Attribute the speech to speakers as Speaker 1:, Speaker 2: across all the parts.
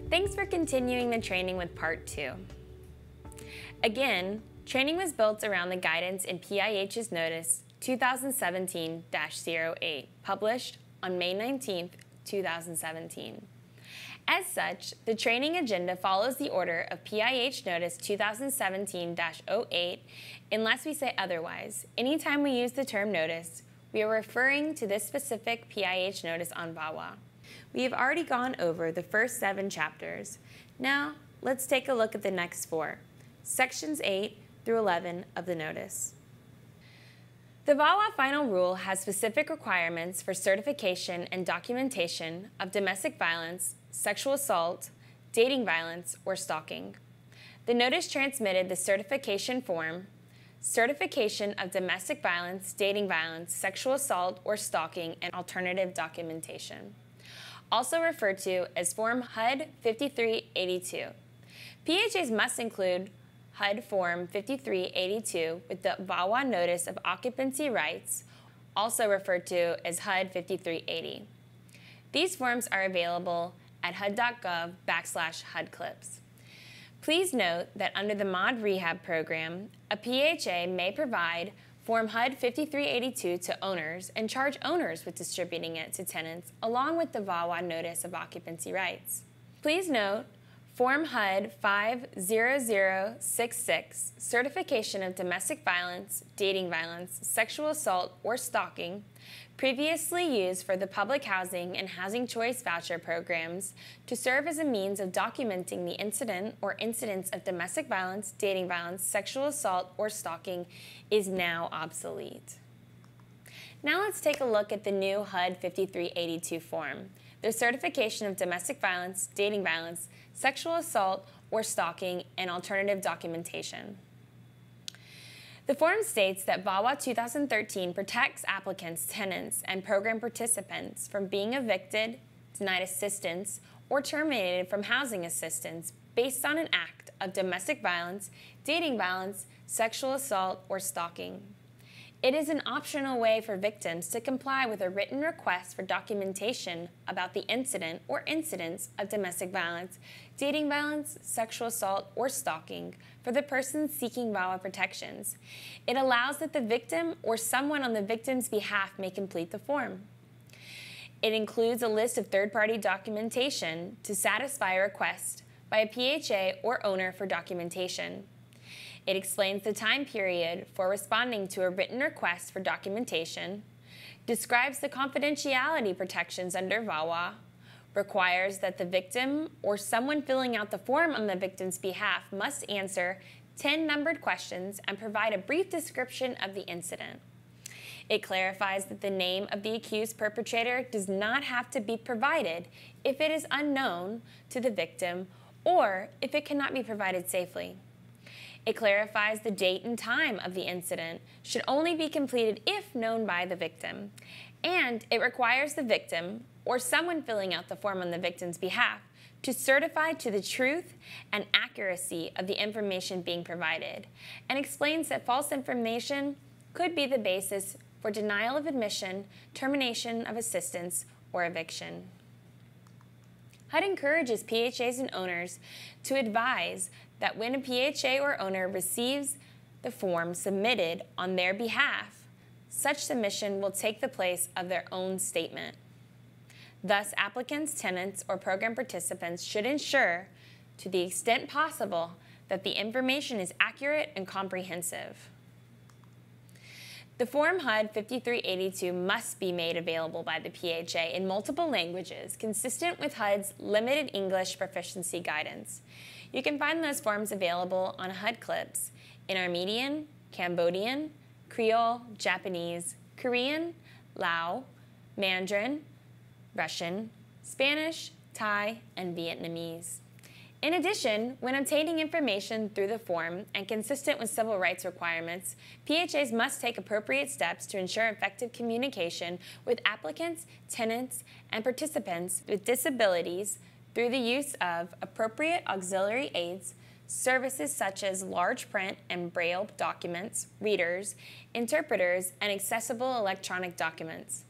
Speaker 1: Thanks for continuing the training with Part 2. Again, training was built around the guidance in PIH's Notice 2017-08, published on May 19, 2017. As such, the training agenda follows the order of PIH Notice 2017-08 unless we say otherwise. Anytime we use the term notice, we are referring to this specific PIH notice on VAWA. We have already gone over the first 7 chapters. Now, let's take a look at the next 4, sections 8 through 11 of the notice. The VAWA Final Rule has specific requirements for certification and documentation of domestic violence, sexual assault, dating violence, or stalking. The notice transmitted the certification form, certification of domestic violence, dating violence, sexual assault, or stalking, and alternative documentation, also referred to as Form HUD 5382. PHAs must include HUD Form 5382 with the VAWA Notice of Occupancy Rights, also referred to as HUD 5380. These forms are available at hud.gov/HUDclips. Please note that under the Mod Rehab program, a PHA may provide Form HUD 5382 to owners and charge owners with distributing it to tenants along with the VAWA Notice of Occupancy Rights. Please note, Form HUD 50066, Certification of Domestic Violence, Dating Violence, Sexual Assault, or Stalking, previously used for the public housing and housing choice voucher programs to serve as a means of documenting the incident or incidents of domestic violence, dating violence, sexual assault, or stalking, is now obsolete. Now let's take a look at the new HUD 5382 form, the Certification of Domestic Violence, Dating Violence, Sexual Assault, or Stalking, and Alternative Documentation. The form states that VAWA 2013 protects applicants, tenants, and program participants from being evicted, denied assistance, or terminated from housing assistance based on an act of domestic violence, dating violence, sexual assault, or stalking. It is an optional way for victims to comply with a written request for documentation about the incident or incidents of domestic violence, dating violence, sexual assault, or stalking for the person seeking VAWA protections. It allows that the victim or someone on the victim's behalf may complete the form. It includes a list of third-party documentation to satisfy a request by a PHA or owner for documentation. It explains the time period for responding to a written request for documentation, describes the confidentiality protections under VAWA, requires that the victim or someone filling out the form on the victim's behalf must answer 10 numbered questions and provide a brief description of the incident. It clarifies that the name of the accused perpetrator does not have to be provided if it is unknown to the victim or if it cannot be provided safely. It clarifies the date and time of the incident should only be completed if known by the victim, and it requires the victim or someone filling out the form on the victim's behalf to certify to the truth and accuracy of the information being provided, and explains that false information could be the basis for denial of admission, termination of assistance, or eviction. HUD encourages PHAs and owners to advise that when a PHA or owner receives the form submitted on their behalf, such submission will take the place of their own statement. Thus, applicants, tenants, or program participants should ensure, to the extent possible, that the information is accurate and comprehensive. The Form HUD 5382 must be made available by the PHA in multiple languages, consistent with HUD's limited English proficiency guidance. You can find those forms available on HUDclips in Armenian, Cambodian, Creole, Japanese, Korean, Lao, Mandarin, Russian, Spanish, Thai, and Vietnamese. In addition, when obtaining information through the form and consistent with civil rights requirements, PHAs must take appropriate steps to ensure effective communication with applicants, tenants, and participants with disabilities through the use of appropriate auxiliary aids, services such as large print and braille documents, readers, interpreters, and accessible electronic documents.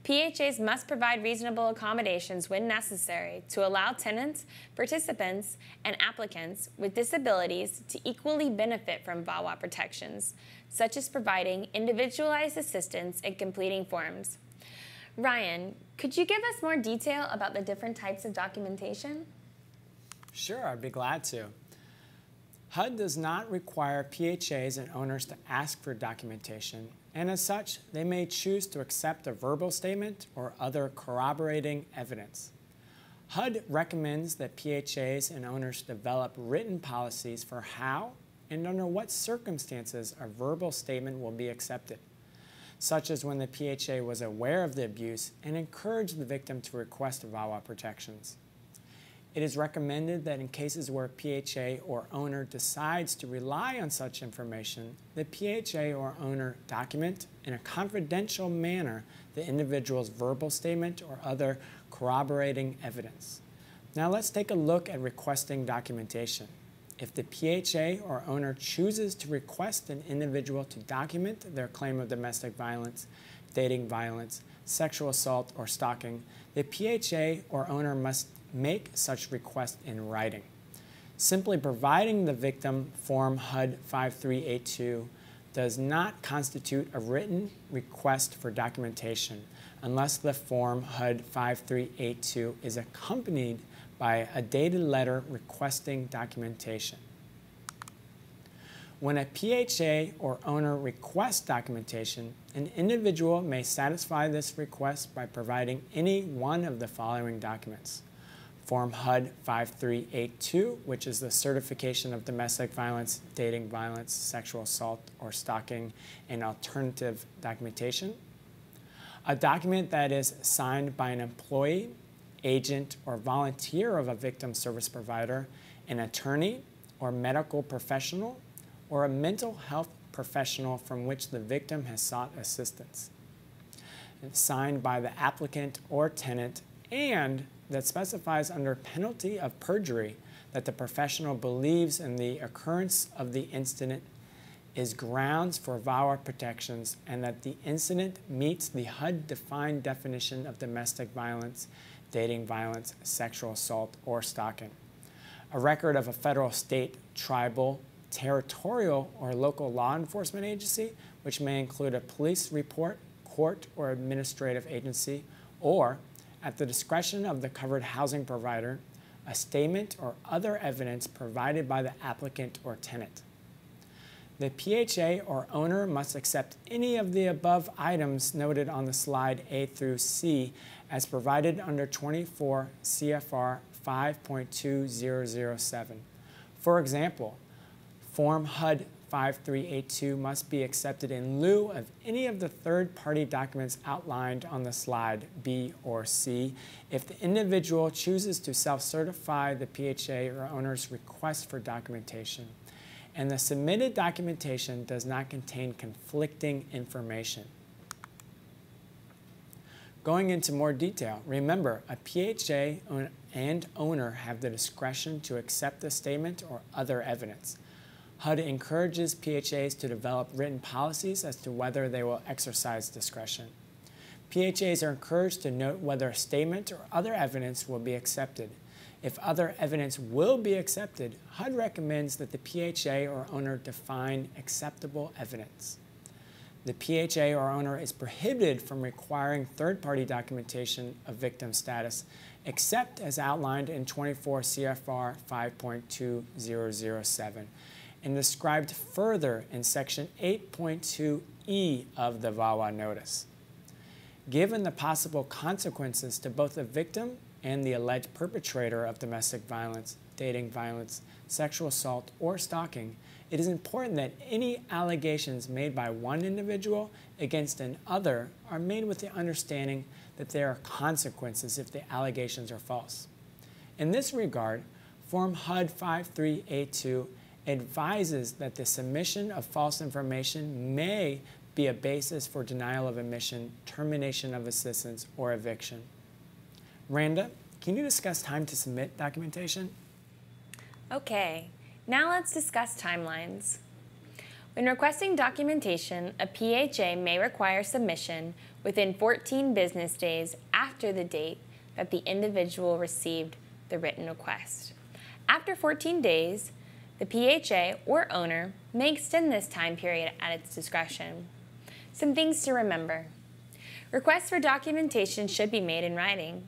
Speaker 1: PHAs must provide reasonable accommodations when necessary to allow tenants, participants, and applicants with disabilities to equally benefit from VAWA protections, such as providing individualized assistance in completing forms. Ryan, could you give us more detail about the different types of documentation?
Speaker 2: Sure, I'd be glad to. HUD does not require PHAs and owners to ask for documentation, and as such, they may choose to accept a verbal statement or other corroborating evidence. HUD recommends that PHAs and owners develop written policies for how and under what circumstances a verbal statement will be accepted, such as when the PHA was aware of the abuse and encouraged the victim to request VAWA protections. It is recommended that in cases where PHA or owner decides to rely on such information, the PHA or owner document in a confidential manner the individual's verbal statement or other corroborating evidence. Now let's take a look at requesting documentation. If the PHA or owner chooses to request an individual to document their claim of domestic violence, dating violence, sexual assault, or stalking, the PHA or owner must make such request in writing. Simply providing the victim Form HUD 5382 does not constitute a written request for documentation unless the Form HUD 5382 is accompanied by a dated letter requesting documentation. When a PHA or owner requests documentation, an individual may satisfy this request by providing any one of the following documents. Form HUD 5382, which is the certification of domestic violence, dating violence, sexual assault, or stalking, and alternative documentation. A document that is signed by an employee, agent, or volunteer of a victim service provider, an attorney, or medical professional, or a mental health professional from which the victim has sought assistance. It's signed by the applicant or tenant, and that specifies under penalty of perjury that the professional believes in the occurrence of the incident is grounds for VAWA protections and that the incident meets the HUD-defined definition of domestic violence, dating violence, sexual assault, or stalking. A record of a federal, state, tribal, territorial, or local law enforcement agency, which may include a police report, court, or administrative agency, or at the discretion of the covered housing provider, a statement or other evidence provided by the applicant or tenant. The PHA or owner must accept any of the above items noted on the slide A through C as provided under 24 CFR 5.2007. For example, Form HUD 5382 must be accepted in lieu of any of the third-party documents outlined on the slide B or C if the individual chooses to self-certify the PHA or owner's request for documentation, and the submitted documentation does not contain conflicting information. Going into more detail, remember, a PHA and owner have the discretion to accept the statement or other evidence. HUD encourages PHAs to develop written policies as to whether they will exercise discretion. PHAs are encouraged to note whether a statement or other evidence will be accepted. If other evidence will be accepted, HUD recommends that the PHA or owner define acceptable evidence. The PHA or owner is prohibited from requiring third-party documentation of victim status, except as outlined in 24 CFR 5.2007. and described further in Section 8.2e of the VAWA notice. Given the possible consequences to both the victim and the alleged perpetrator of domestic violence, dating violence, sexual assault, or stalking, it is important that any allegations made by one individual against another are made with the understanding that there are consequences if the allegations are false. In this regard, Form HUD 53A2 advises that the submission of false information may be a basis for denial of admission, termination of assistance, or eviction. Randa, can you discuss time to submit documentation?
Speaker 1: Okay, now let's discuss timelines. When requesting documentation, a PHA may require submission within 14 business days after the date that the individual received the written request. After 14 days, the PHA or owner may extend this time period at its discretion. Some things to remember. Requests for documentation should be made in writing,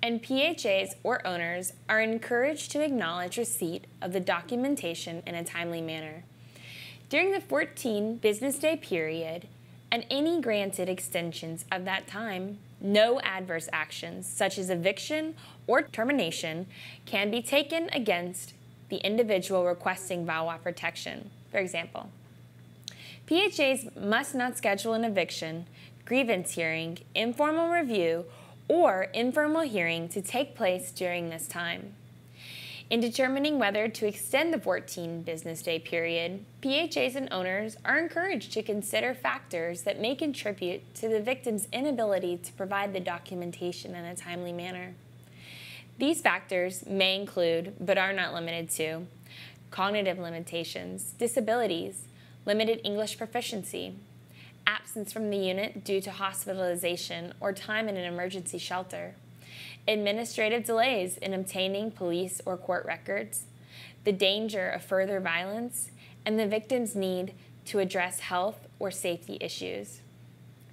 Speaker 1: and PHAs or owners are encouraged to acknowledge receipt of the documentation in a timely manner. During the 14 business day period and any granted extensions of that time, no adverse actions such as eviction or termination can be taken against the individual requesting VAWA protection. For example, PHAs must not schedule an eviction, grievance hearing, informal review, or informal hearing to take place during this time. In determining whether to extend the 14 business day period, PHAs and owners are encouraged to consider factors that may contribute to the victim's inability to provide the documentation in a timely manner. These factors may include, but are not limited to, cognitive limitations, disabilities, limited English proficiency, absence from the unit due to hospitalization or time in an emergency shelter, administrative delays in obtaining police or court records, the danger of further violence, and the victim's need to address health or safety issues.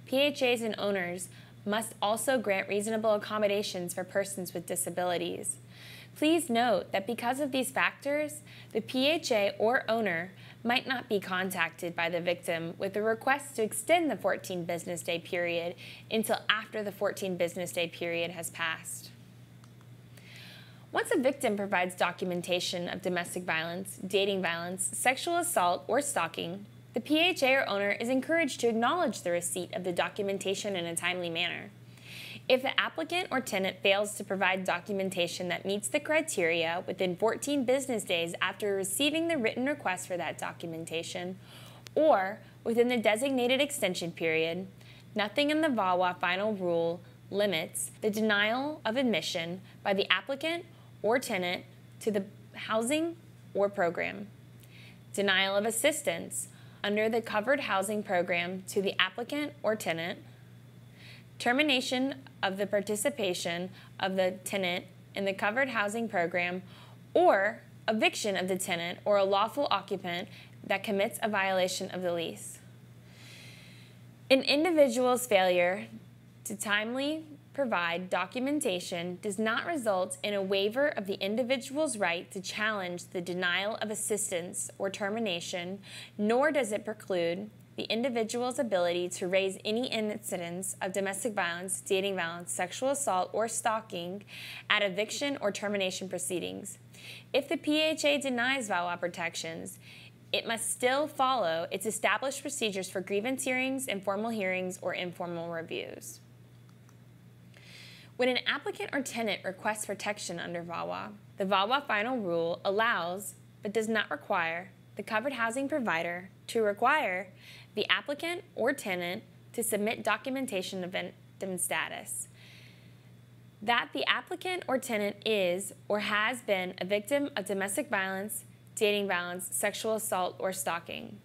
Speaker 1: PHAs and owners must also grant reasonable accommodations for persons with disabilities. Please note that because of these factors, the PHA or owner might not be contacted by the victim with a request to extend the 14 business day period until after the 14 business day period has passed. Once a victim provides documentation of domestic violence, dating violence, sexual assault, or stalking, the PHA or owner is encouraged to acknowledge the receipt of the documentation in a timely manner. If the applicant or tenant fails to provide documentation that meets the criteria within 14 business days after receiving the written request for that documentation, or within the designated extension period, nothing in the VAWA final rule limits the denial of admission by the applicant or tenant to the housing or program. Denial of assistance under the covered housing program to the applicant or tenant, termination of the participation of the tenant in the covered housing program, or eviction of the tenant or a lawful occupant that commits a violation of the lease. An individual's failure to timely provide documentation does not result in a waiver of the individual's right to challenge the denial of assistance or termination, nor does it preclude the individual's ability to raise any incidents of domestic violence, dating violence, sexual assault, or stalking at eviction or termination proceedings. If the PHA denies VAWA protections, it must still follow its established procedures for grievance hearings, informal hearings, or informal reviews. When an applicant or tenant requests protection under VAWA, the VAWA final rule allows, but does not require, the covered housing provider to require the applicant or tenant to submit documentation of victim status, that the applicant or tenant is or has been a victim of domestic violence, dating violence, sexual assault, or stalking.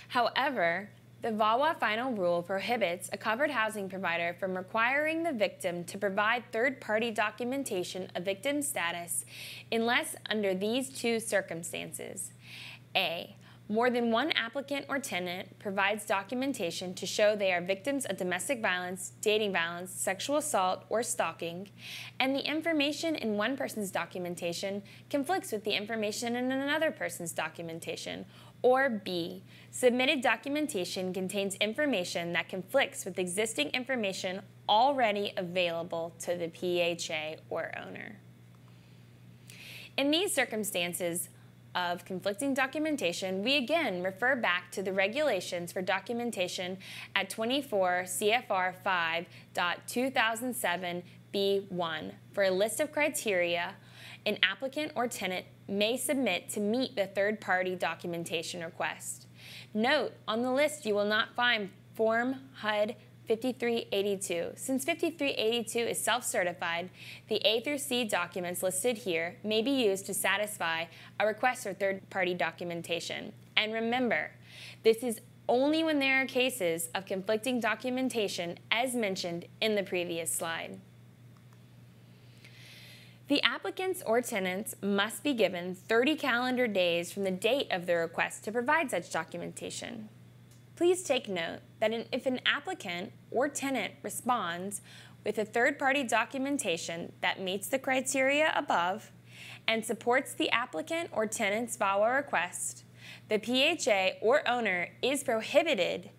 Speaker 1: However, the VAWA final rule prohibits a covered housing provider from requiring the victim to provide third-party documentation of victim status unless under these two circumstances. A, more than one applicant or tenant provides documentation to show they are victims of domestic violence, dating violence, sexual assault, or stalking, and the information in one person's documentation conflicts with the information in another person's documentation. Or B, submitted documentation contains information that conflicts with existing information already available to the PHA or owner. In these circumstances of conflicting documentation, we again refer back to the regulations for documentation at 24 CFR 5.2007 B1 for a list of criteria an applicant or tenant may submit to meet the third-party documentation request. Note, on the list you will not find Form HUD 5382. Since 5382 is self-certified, the A through C documents listed here may be used to satisfy a request for third-party documentation. And remember, this is only when there are cases of conflicting documentation as mentioned in the previous slide. The applicants or tenants must be given 30 calendar days from the date of the request to provide such documentation. Please take note that if an applicant or tenant responds with a third-party documentation that meets the criteria above and supports the applicant or tenant's VAWA request, the PHA or owner is prohibited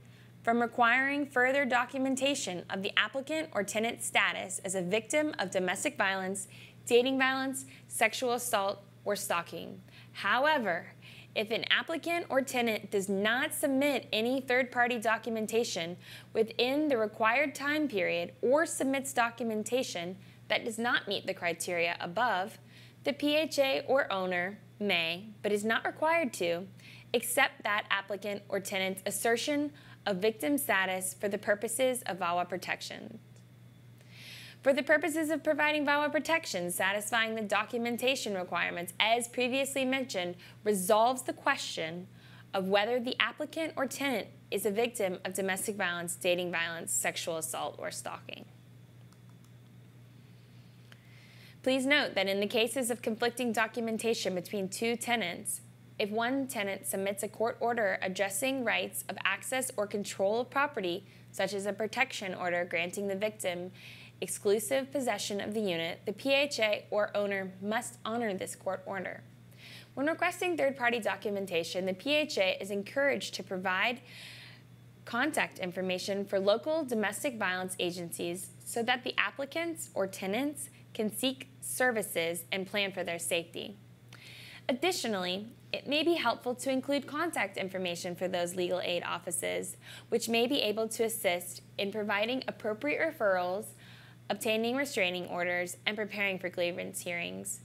Speaker 1: from requiring further documentation of the applicant or tenant's status as a victim of domestic violence, dating violence, sexual assault, or stalking. However, if an applicant or tenant does not submit any third-party documentation within the required time period or submits documentation that does not meet the criteria above, the PHA or owner may, but is not required to, accept that applicant or tenant's assertion of victim status for the purposes of VAWA protection. For the purposes of providing VAWA protection, satisfying the documentation requirements, as previously mentioned, resolves the question of whether the applicant or tenant is a victim of domestic violence, dating violence, sexual assault, or stalking. Please note that in the cases of conflicting documentation between two tenants, if one tenant submits a court order addressing rights of access or control of property, such as a protection order granting the victim exclusive possession of the unit, the PHA or owner must honor this court order. When requesting third-party documentation, the PHA is encouraged to provide contact information for local domestic violence agencies so that the applicants or tenants can seek services and plan for their safety. Additionally, it may be helpful to include contact information for those legal aid offices, which may be able to assist in providing appropriate referrals, obtaining restraining orders, and preparing for grievance hearings.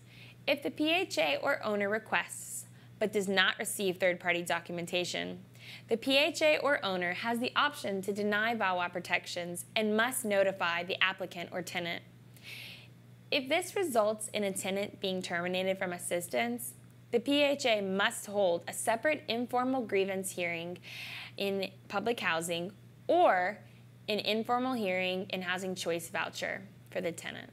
Speaker 1: If the PHA or owner requests but does not receive third-party documentation, the PHA or owner has the option to deny VAWA protections and must notify the applicant or tenant. If this results in a tenant being terminated from assistance, the PHA must hold a separate informal grievance hearing in public housing or an informal hearing in housing choice voucher for the tenant.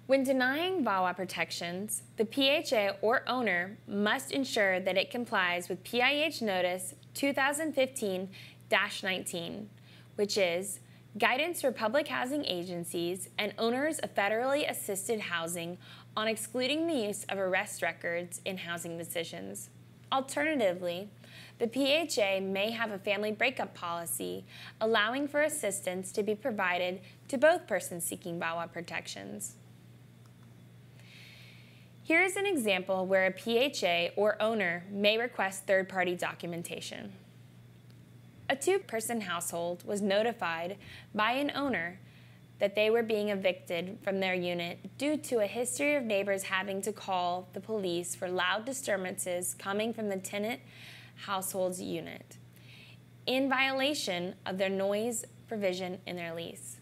Speaker 1: When denying VAWA protections, the PHA or owner must ensure that it complies with PIH Notice 2015-19, which is Guidance for Public Housing Agencies and Owners of Federally Assisted Housing on excluding the use of arrest records in housing decisions. Alternatively, the PHA may have a family breakup policy allowing for assistance to be provided to both persons seeking VAWA protections. Here is an example where a PHA or owner may request third-party documentation. A two-person household was notified by an owner that they were being evicted from their unit due to a history of neighbors having to call the police for loud disturbances coming from the tenant household's unit, in violation of their noise provision in their lease.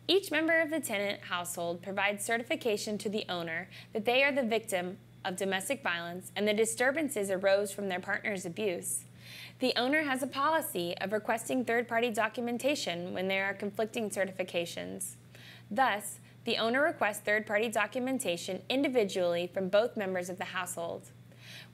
Speaker 1: Each member of the tenant household provides certification to the owner that they are the victim of domestic violence and the disturbances arose from their partner's abuse. The owner has a policy of requesting third-party documentation when there are conflicting certifications. Thus, the owner requests third-party documentation individually from both members of the household.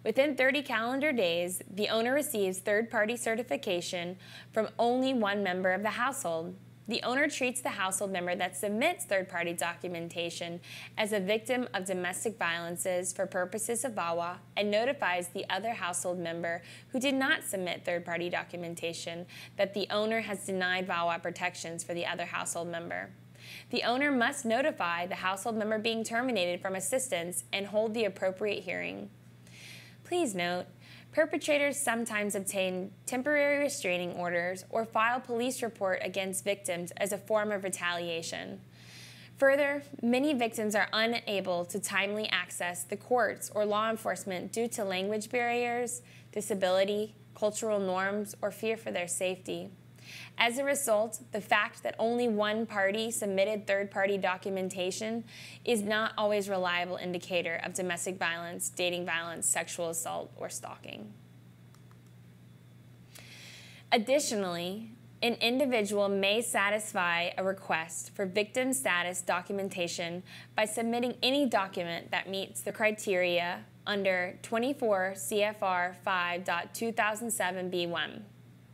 Speaker 1: Within 30 calendar days, the owner receives third-party certification from only one member of the household. The owner treats the household member that submits third-party documentation as a victim of domestic violences for purposes of VAWA and notifies the other household member who did not submit third-party documentation that the owner has denied VAWA protections for the other household member. The owner must notify the household member being terminated from assistance and hold the appropriate hearing. Please note, perpetrators sometimes obtain temporary restraining orders or file police report against victims as a form of retaliation. Further, many victims are unable to timely access the courts or law enforcement due to language barriers, disability, cultural norms, or fear for their safety. As a result, the fact that only one party submitted third-party documentation is not always a reliable indicator of domestic violence, dating violence, sexual assault, or stalking. Additionally, an individual may satisfy a request for victim status documentation by submitting any document that meets the criteria under 24 CFR 5.2007b1.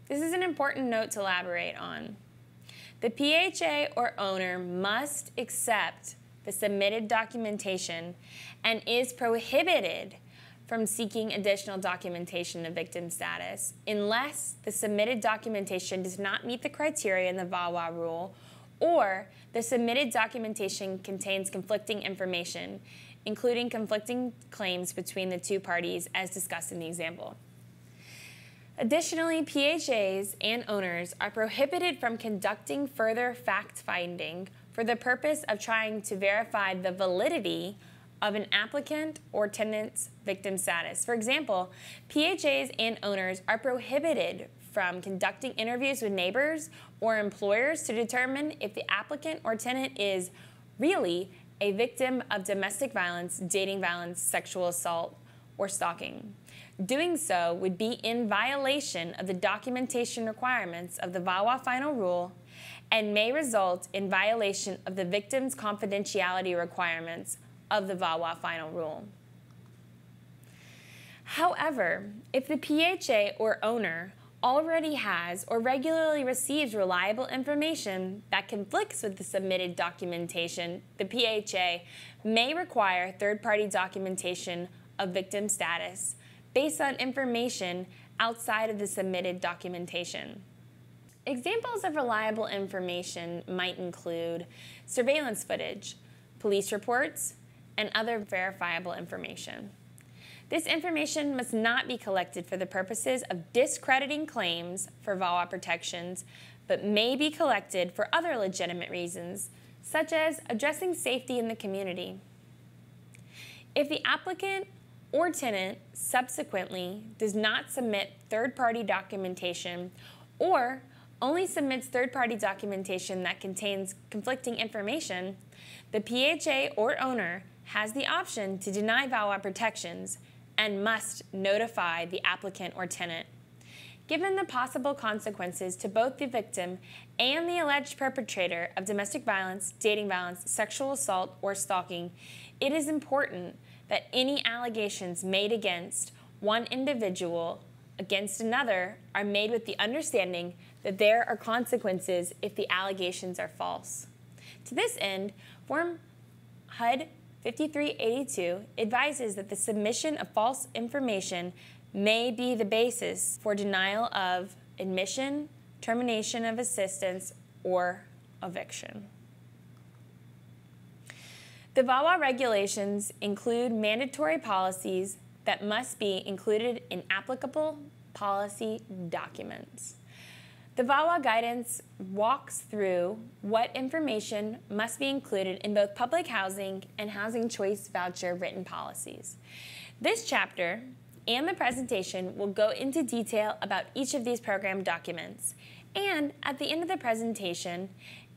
Speaker 1: This is an important note to elaborate on. The PHA or owner must accept the submitted documentation and is prohibited from seeking additional documentation of victim status unless the submitted documentation does not meet the criteria in the VAWA rule or the submitted documentation contains conflicting information, including conflicting claims between the two parties as discussed in the example. Additionally, PHAs and owners are prohibited from conducting further fact-finding for the purpose of trying to verify the validity of an applicant or tenant's victim status. For example, PHAs and owners are prohibited from conducting interviews with neighbors or employers to determine if the applicant or tenant is really a victim of domestic violence, dating violence, sexual assault, or stalking. Doing so would be in violation of the documentation requirements of the VAWA final rule and may result in violation of the victim's confidentiality requirements of the VAWA final rule. However, if the PHA or owner already has or regularly receives reliable information that conflicts with the submitted documentation, the PHA may require third-party documentation of victim status based on information outside of the submitted documentation. Examples of reliable information might include surveillance footage, police reports, and other verifiable information. This information must not be collected for the purposes of discrediting claims for VAWA protections, but may be collected for other legitimate reasons, such as addressing safety in the community. If the applicant or tenant subsequently does not submit third-party documentation or only submits third-party documentation that contains conflicting information, the PHA or owner has the option to deny VAWA protections and must notify the applicant or tenant. Given the possible consequences to both the victim and the alleged perpetrator of domestic violence, dating violence, sexual assault, or stalking, it is important that any allegations made against one individual against another are made with the understanding that there are consequences if the allegations are false. To this end, Form HUD 5382 advises that the submission of false information may be the basis for denial of admission, termination of assistance, or eviction. The VAWA regulations include mandatory policies that must be included in applicable policy documents. The VAWA guidance walks through what information must be included in both public housing and housing choice voucher written policies. This chapter and the presentation will go into detail about each of these program documents. And at the end of the presentation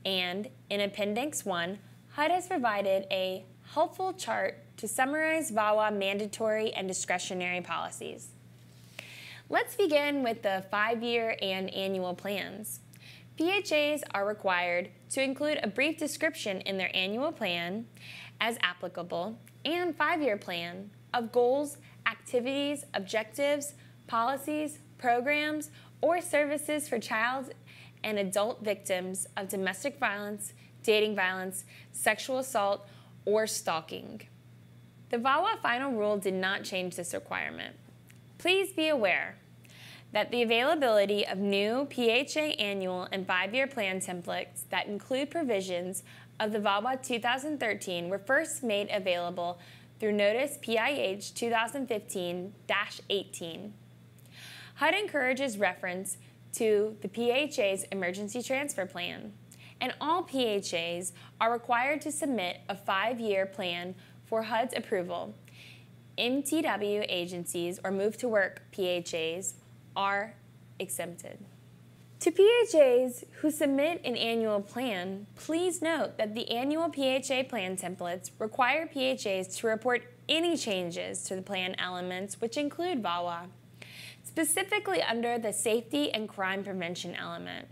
Speaker 1: and in Appendix 1, HUD has provided a helpful chart to summarize VAWA mandatory and discretionary policies. Let's begin with the 5-year and annual plans. PHAs are required to include a brief description in their annual plan, as applicable, and 5-year plan of goals, activities, objectives, policies, programs, or services for child and adult victims of domestic violence, dating violence, sexual assault, or stalking. The VAWA final rule did not change this requirement. Please be aware that the availability of new PHA annual and 5-year plan templates that include provisions of the VAWA 2013 were first made available through Notice PIH 2015-18. HUD encourages reference to the PHA's Emergency Transfer Plan and all PHAs are required to submit a 5-year plan for HUD's approval. MTW agencies or move to work PHAs are exempted. To PHAs who submit an annual plan, please note that the annual PHA plan templates require PHAs to report any changes to the plan elements, which include VAWA, specifically under the safety and crime prevention element.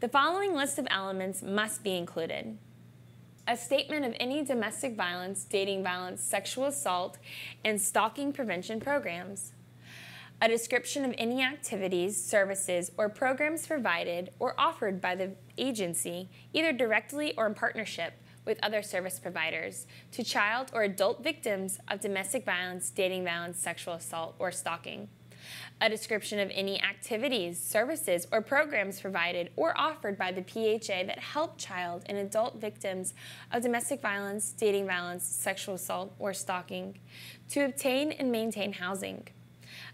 Speaker 1: The following list of elements must be included: a statement of any domestic violence, dating violence, sexual assault, and stalking prevention programs, a description of any activities, services, or programs provided or offered by the agency, either directly or in partnership with other service providers, to child or adult victims of domestic violence, dating violence, sexual assault, or stalking, a description of any activities, services, or programs provided or offered by the PHA that help child and adult victims of domestic violence, dating violence, sexual assault, or stalking to obtain and maintain housing,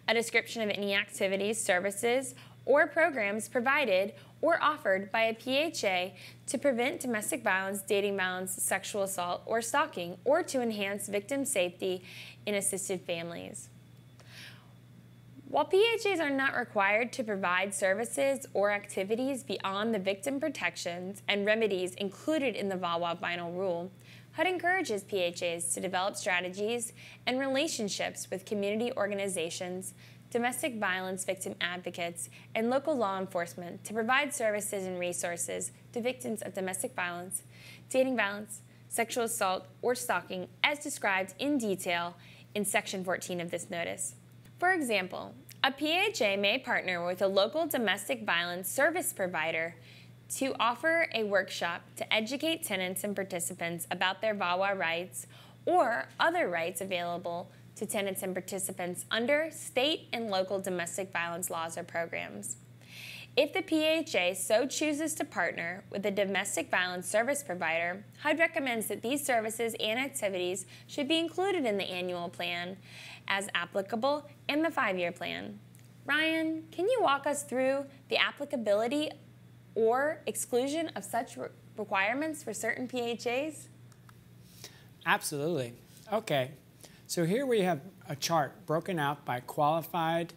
Speaker 1: a description of any activities, services, or programs provided or offered by a PHA to prevent domestic violence, dating violence, sexual assault, or stalking, or to enhance victim safety in assisted families. While PHAs are not required to provide services or activities beyond the victim protections and remedies included in the VAWA final rule, HUD encourages PHAs to develop strategies and relationships with community organizations, domestic violence victim advocates, and local law enforcement to provide services and resources to victims of domestic violence, dating violence, sexual assault, or stalking as described in detail in Section 14 of this notice. For example, a PHA may partner with a local domestic violence service provider to offer a workshop to educate tenants and participants about their VAWA rights or other rights available to tenants and participants under state and local domestic violence laws or programs. If the PHA so chooses to partner with a domestic violence service provider, HUD recommends that these services and activities should be included in the annual plan as applicable in the 5-year plan. Ryan, can you walk us through the applicability or exclusion of such requirements for certain PHAs?
Speaker 2: Absolutely. Okay, so here we have a chart broken out by qualified,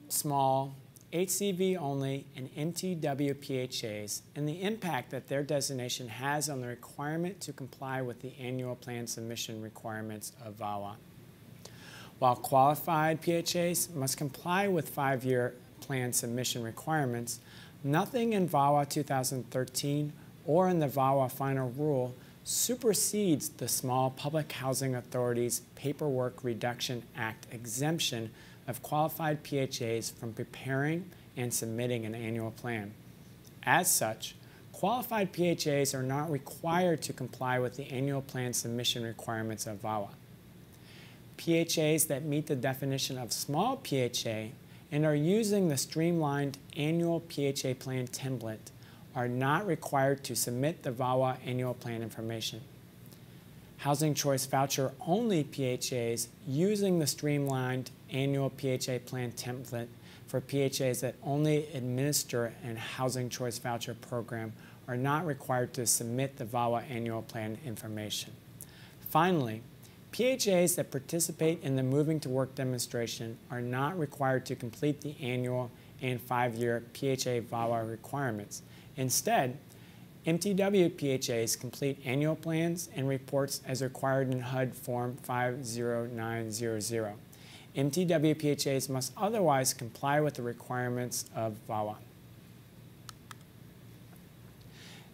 Speaker 2: small, HCV only, and MTW PHAs, and the impact that their designation has on the requirement to comply with the annual plan submission requirements of VAWA. While qualified PHAs must comply with 5-year plan submission requirements, nothing in VAWA 2013 or in the VAWA final rule supersedes the Small Public Housing Authority's Paperwork Reduction Act exemption of qualified PHAs from preparing and submitting an annual plan. As such, qualified PHAs are not required to comply with the annual plan submission requirements of VAWA. PHAs that meet the definition of small PHA and are using the streamlined annual PHA plan template are not required to submit the VAWA annual plan information. Housing Choice Voucher only PHAs using the streamlined annual PHA plan template for PHAs that only administer a Housing Choice Voucher program are not required to submit the VAWA annual plan information. Finally, PHAs that participate in the Moving to Work demonstration are not required to complete the annual and 5-year PHA VAWA requirements. Instead, MTW PHAs complete annual plans and reports as required in HUD Form 50900. MTW PHAs must otherwise comply with the requirements of VAWA.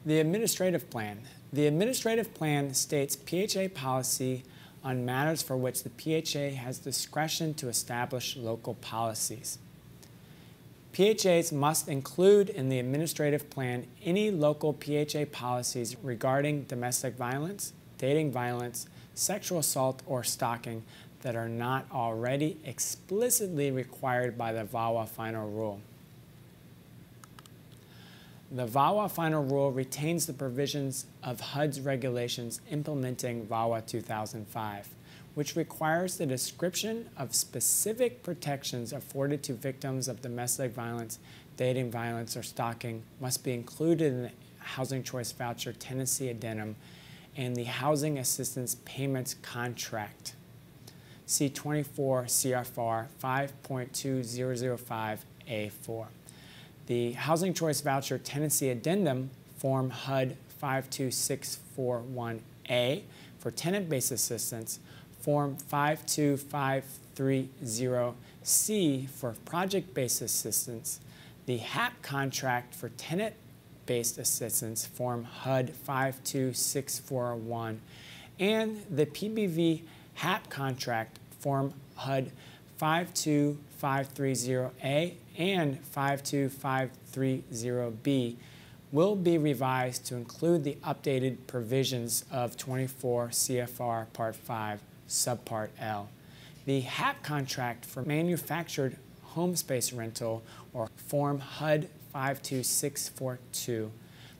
Speaker 2: The Administrative Plan. The Administrative Plan states PHA policy on matters for which the PHA has discretion to establish local policies. PHAs must include in the administrative plan any local PHA policies regarding domestic violence, dating violence, sexual assault, or stalking that are not already explicitly required by the VAWA final rule. The VAWA final rule retains the provisions of HUD's regulations implementing VAWA 2005, which requires the description of specific protections afforded to victims of domestic violence, dating violence, or stalking must be included in the Housing Choice Voucher Tenancy Addendum and the Housing Assistance Payments Contract. See 24 CFR 5.2005A4. The Housing Choice Voucher Tenancy Addendum, Form HUD 52641A for tenant-based assistance, Form 52530C for project-based assistance, the HAP contract for tenant-based assistance, Form HUD 52641, and the PBV HAP contract, Form HUD 52530A and 52530B, will be revised to include the updated provisions of 24 CFR Part 5, Subpart L. The HAP contract for manufactured home space rental, or Form HUD 52642,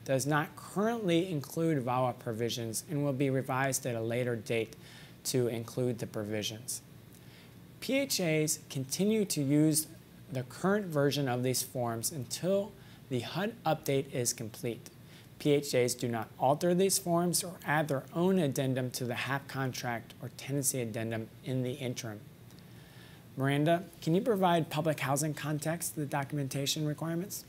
Speaker 2: does not currently include VAWA provisions and will be revised at a later date to include the provisions. PHAs continue to use the current version of these forms until the HUD update is complete. PHAs do not alter these forms or add their own addendum to the HAP contract or tenancy addendum in the interim. Miranda, can you provide public housing context to the documentation requirements?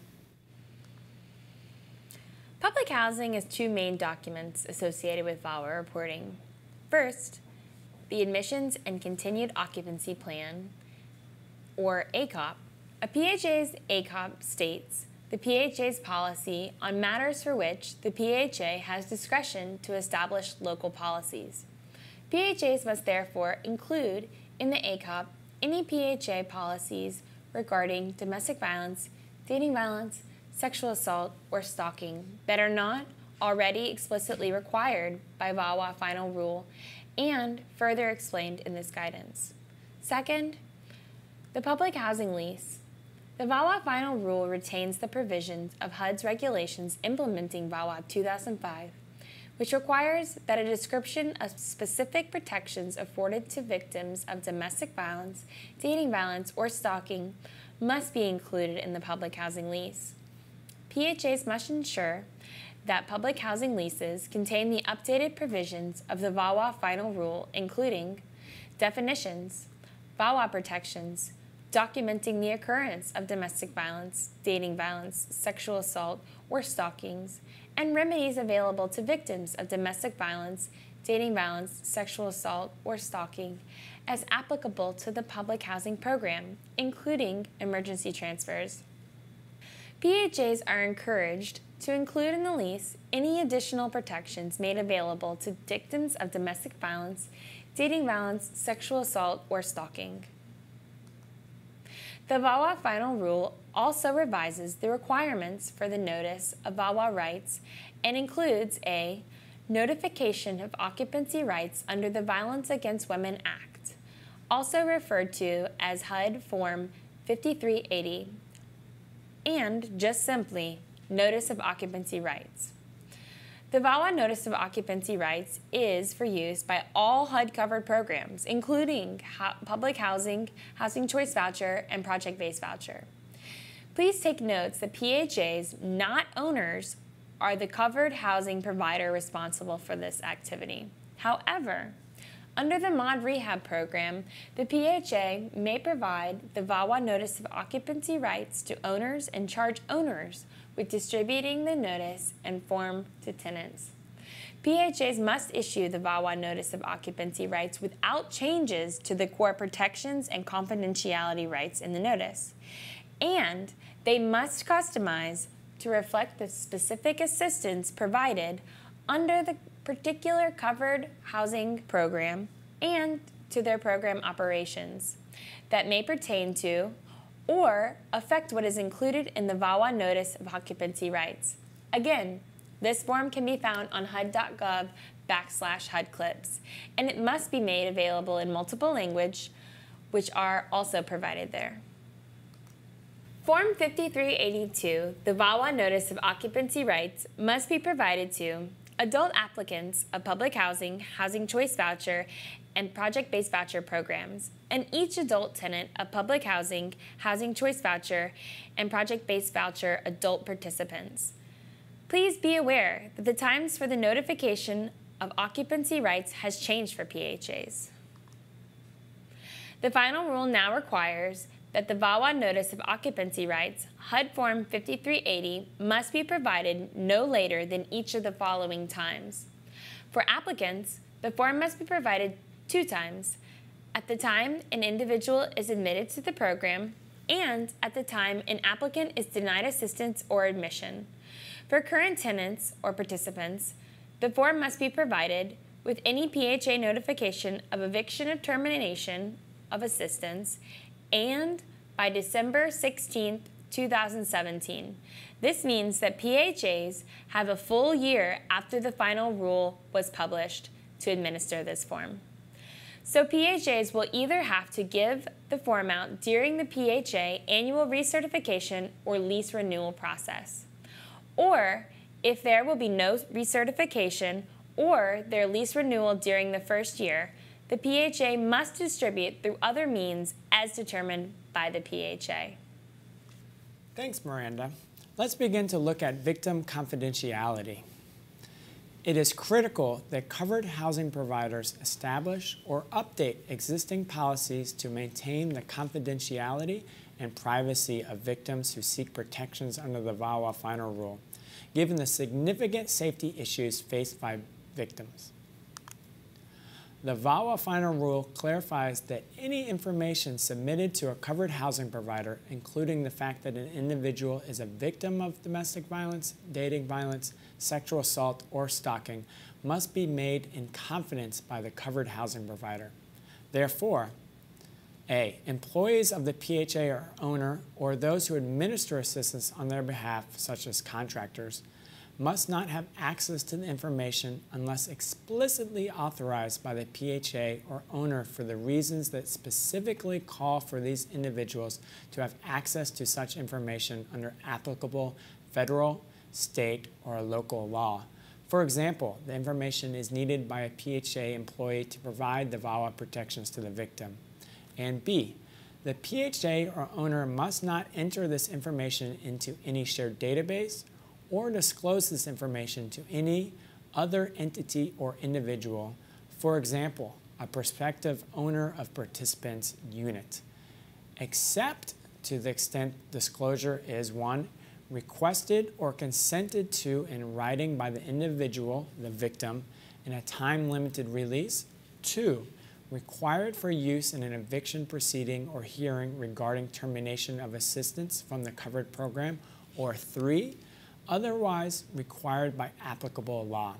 Speaker 1: Public housing has two main documents associated with VAWA reporting. First, the Admissions and Continued Occupancy Plan, or ACOP. A PHA's ACOP states the PHA's policy on matters for which the PHA has discretion to establish local policies. PHAs must therefore include in the ACOP any PHA policies regarding domestic violence, dating violence, sexual assault, or stalking that are not already explicitly required by VAWA Final Rule and further explained in this guidance. Second, the public housing lease. The VAWA Final Rule retains the provisions of HUD's regulations implementing VAWA 2005, which requires that a description of specific protections afforded to victims of domestic violence, dating violence, or stalking must be included in the public housing lease. PHAs must ensure that public housing leases contain the updated provisions of the VAWA Final Rule, including definitions, VAWA protections, documenting the occurrence of domestic violence, dating violence, sexual assault, or stalkings, and remedies available to victims of domestic violence, dating violence, sexual assault, or stalking as applicable to the public housing program, including emergency transfers. PHAs are encouraged to include in the lease any additional protections made available to victims of domestic violence, dating violence, sexual assault, or stalking. The VAWA Final Rule also revises the requirements for the notice of VAWA rights and includes a notification of occupancy rights under the Violence Against Women Act, also referred to as HUD Form 5380, and just simply Notice of Occupancy Rights. The VAWA Notice of Occupancy Rights is for use by all HUD-covered programs, including public housing, housing choice voucher, and project-based voucher. Please take notes that PHAs, not owners, are the covered housing provider responsible for this activity. However, under the Mod Rehab program, the PHA may provide the VAWA Notice of Occupancy Rights to owners and charge owners with distributing the notice and form to tenants. PHAs must issue the VAWA Notice of Occupancy Rights without changes to the core protections and confidentiality rights in the notice, and they must customize to reflect the specific assistance provided under the particular covered housing program and to their program operations that may pertain to or affect what is included in the VAWA Notice of Occupancy Rights. Again, this form can be found on HUD.gov/HUDclips, and it must be made available in multiple languages, which are also provided there. Form 5382, the VAWA Notice of Occupancy Rights, must be provided to adult applicants of public housing, housing choice voucher, and project-based voucher programs, and each adult tenant of public housing, housing choice voucher, and project-based voucher adult participants. Please be aware that the times for the notification of occupancy rights has changed for PHAs. The final rule now requires that the VAWA Notice of Occupancy Rights, HUD Form 5380, must be provided no later than each of the following times. For applicants, the form must be provided 2 times: at the time an individual is admitted to the program and at the time an applicant is denied assistance or admission. For current tenants or participants, the form must be provided with any PHA notification of eviction or termination of assistance and by December 16, 2017. This means that PHAs have a full year after the final rule was published to administer this form. So PHAs will either have to give the form out during the PHA annual recertification or lease renewal process. Or if there will be no recertification or their lease renewal during the first year, the PHA must distribute through other means as determined by the PHA.
Speaker 2: Thanks, Miranda. Let's begin to look at victim confidentiality. It is critical that covered housing providers establish or update existing policies to maintain the confidentiality and privacy of victims who seek protections under the VAWA final rule, given the significant safety issues faced by victims. The VAWA final rule clarifies that any information submitted to a covered housing provider, including the fact that an individual is a victim of domestic violence, dating violence, sexual assault, or stalking, must be made in confidence by the covered housing provider. Therefore, A, employees of the PHA or owner or those who administer assistance on their behalf, such as contractors, must not have access to the information unless explicitly authorized by the PHA or owner for the reasons that specifically call for these individuals to have access to such information under applicable federal, state, or local law. For example, the information is needed by a PHA employee to provide the VAWA protections to the victim. And B, the PHA or owner must not enter this information into any shared database or disclose this information to any other entity or individual, for example, a prospective owner of participants' unit, except to the extent disclosure is 1, requested or consented to in writing by the individual, the victim, in a time-limited release, 2, required for use in an eviction proceeding or hearing regarding termination of assistance from the covered program, or 3, otherwise required by applicable law.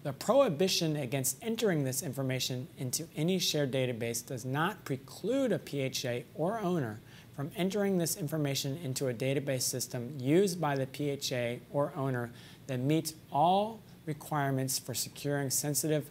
Speaker 2: The prohibition against entering this information into any shared database does not preclude a PHA or owner from entering this information into a database system used by the PHA or owner that meets all requirements for securing sensitive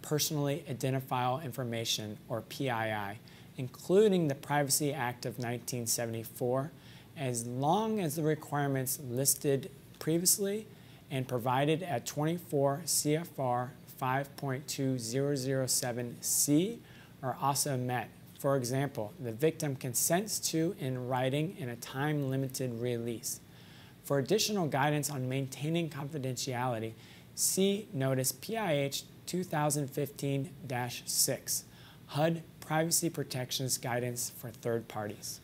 Speaker 2: personally identifiable information, or PII, including the Privacy Act of 1974, as long as the requirements listed previously and provided at 24 CFR 5.2007C are also met. For example, the victim consents to in writing in a time-limited release. For additional guidance on maintaining confidentiality, see Notice PIH 2015-6, HUD Privacy Protections Guidance for Third Parties.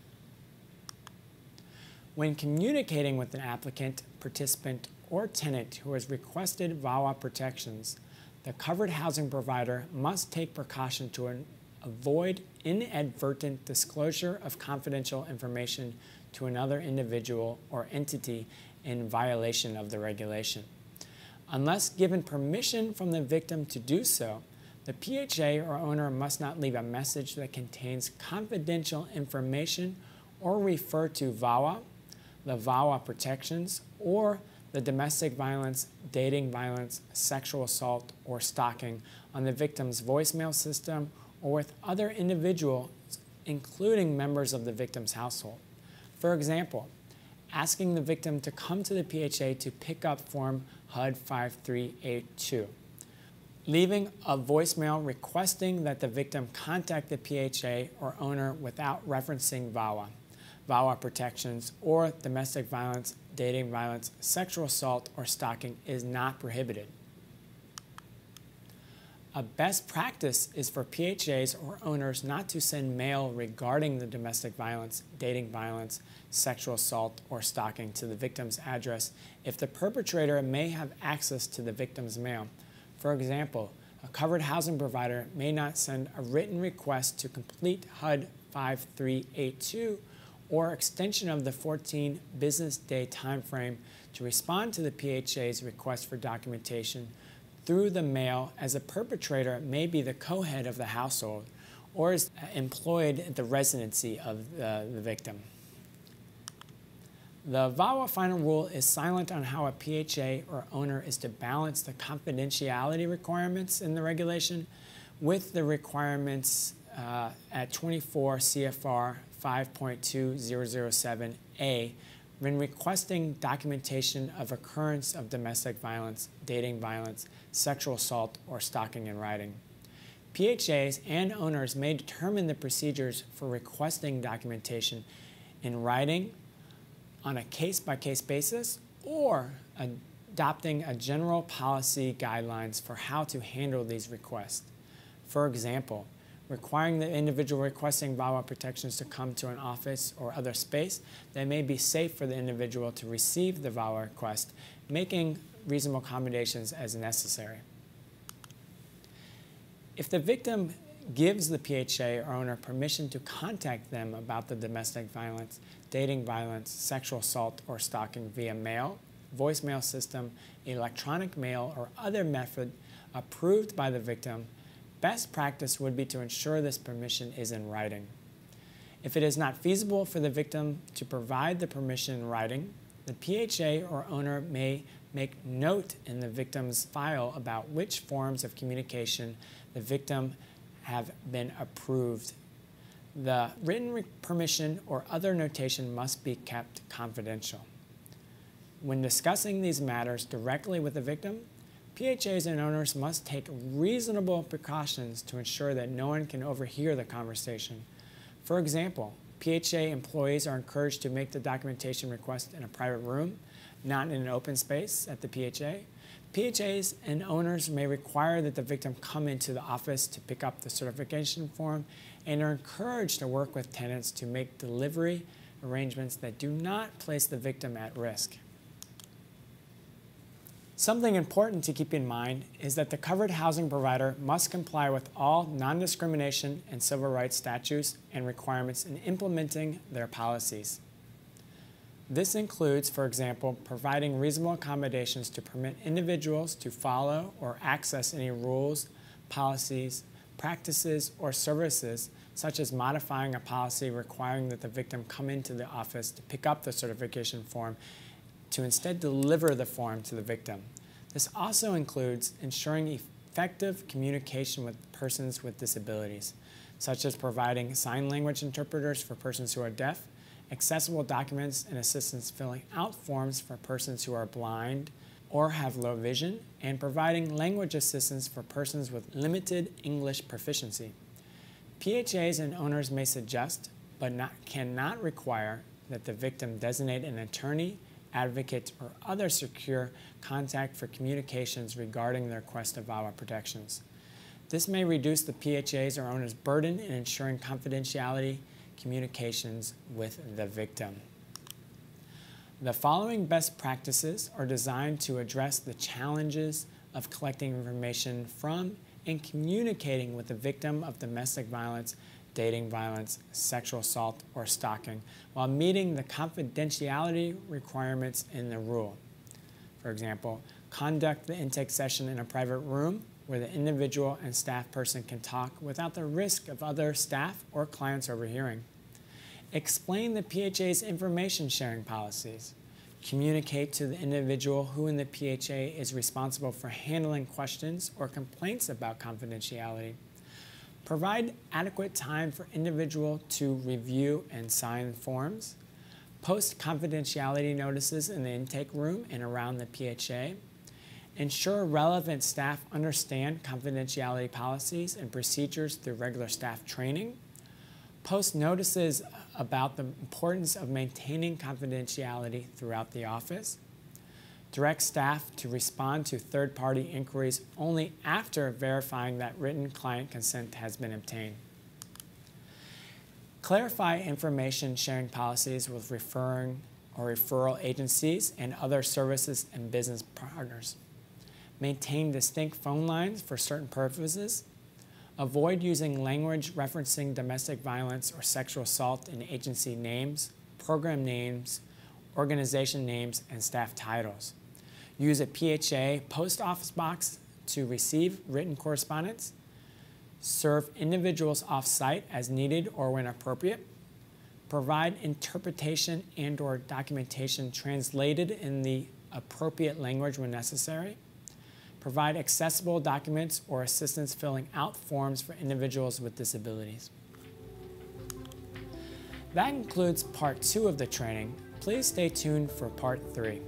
Speaker 2: When communicating with an applicant, participant, or tenant who has requested VAWA protections, the covered housing provider must take precaution to avoid inadvertent disclosure of confidential information to another individual or entity in violation of the regulation. Unless given permission from the victim to do so, the PHA or owner must not leave a message that contains confidential information or refer to VAWA, the VAWA protections, or the domestic violence, dating violence, sexual assault, or stalking on the victim's voicemail system or with other individuals, including members of the victim's household. For example, asking the victim to come to the PHA to pick up Form HUD 5382, leaving a voicemail requesting that the victim contact the PHA or owner without referencing VAWA, VAWA protections, or domestic violence, dating violence, sexual assault, or stalking is not prohibited. A best practice is for PHAs or owners not to send mail regarding the domestic violence, dating violence, sexual assault, or stalking to the victim's address if the perpetrator may have access to the victim's mail. For example, a covered housing provider may not send a written request to complete HUD 5382 or extension of the 14 business day time frame to respond to the PHA's request for documentation through the mail, as a perpetrator may be the co-head of the household or is employed at the residency of the victim. The VAWA final rule is silent on how a PHA or owner is to balance the confidentiality requirements in the regulation with the requirements at 24 CFR 5.2007A when requesting documentation of occurrence of domestic violence, dating violence, sexual assault, or stalking in writing. PHAs and owners may determine the procedures for requesting documentation in writing on a case-by-case basis or adopting a general policy guidelines for how to handle these requests. For example, requiring the individual requesting VAWA protections to come to an office or other space that may be safe for the individual to receive the VAWA request, making reasonable accommodations as necessary. If the victim gives the PHA or owner permission to contact them about the domestic violence, dating violence, sexual assault, or stalking via mail, voicemail system, electronic mail, or other method approved by the victim, best practice would be to ensure this permission is in writing. If it is not feasible for the victim to provide the permission in writing, the PHA or owner may make note in the victim's file about which forms of communication the victim have been approved. The written permission or other notation must be kept confidential. When discussing these matters directly with the victim, PHAs and owners must take reasonable precautions to ensure that no one can overhear the conversation. For example, PHA employees are encouraged to make the documentation request in a private room, not in an open space at the PHA. PHAs and owners may require that the victim come into the office to pick up the certification form and are encouraged to work with tenants to make delivery arrangements that do not place the victim at risk. Something important to keep in mind is that the covered housing provider must comply with all non-discrimination and civil rights statutes and requirements in implementing their policies. This includes, for example, providing reasonable accommodations to permit individuals to follow or access any rules, policies, practices, or services, such as modifying a policy requiring that the victim come into the office to pick up the certification form to instead deliver the form to the victim. This also includes ensuring effective communication with persons with disabilities, such as providing sign language interpreters for persons who are deaf, accessible documents and assistance filling out forms for persons who are blind or have low vision, and providing language assistance for persons with limited English proficiency. PHAs and owners may suggest, but cannot require, that the victim designate an attorney, advocate, or other secure contact for communications regarding the request of VAWA protections. This may reduce the PHA's or owner's burden in ensuring confidentiality communications with the victim. The following best practices are designed to address the challenges of collecting information from and communicating with the victim of domestic violence, dating violence, sexual assault, or stalking, while meeting the confidentiality requirements in the rule. For example, conduct the intake session in a private room where the individual and staff person can talk without the risk of other staff or clients overhearing. Explain the PHA's information sharing policies. Communicate to the individual who in the PHA is responsible for handling questions or complaints about confidentiality. Provide adequate time for individual to review and sign forms. Post confidentiality notices in the intake room and around the PHA. Ensure relevant staff understand confidentiality policies and procedures through regular staff training. Post notices about the importance of maintaining confidentiality throughout the office. Direct staff to respond to third-party inquiries only after verifying that written client consent has been obtained. Clarify information sharing policies with referring or referral agencies and other services and business partners. Maintain distinct phone lines for certain purposes. Avoid using language referencing domestic violence or sexual assault in agency names, program names, organization names, and staff titles. Use a PHA post office box to receive written correspondence. Serve individuals off-site as needed or when appropriate. Provide interpretation and/or documentation translated in the appropriate language when necessary. Provide accessible documents or assistance filling out forms for individuals with disabilities. That concludes part 2 of the training. Please stay tuned for part 3.